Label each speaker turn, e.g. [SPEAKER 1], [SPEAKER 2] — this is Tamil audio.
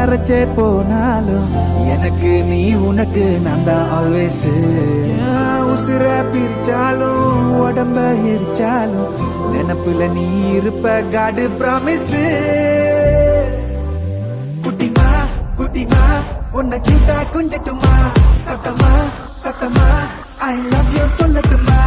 [SPEAKER 1] அரைச்சே போனாலும் எனக்கு நீ உனக்கு நான் தான் ஆல்வேஸ். உசுர பிரிச்சாலும் உடம்ப எரிச்சாலும் நினப்புல நீ இருப்ப காடு ப்ராமிஸ். குட்டிமா குட்டிமா உன்னை கியூட்டா கொஞ்சட்டுமா, சத்தமா சத்தமா ஐ லவ் யூ சொல்லட்டுமா.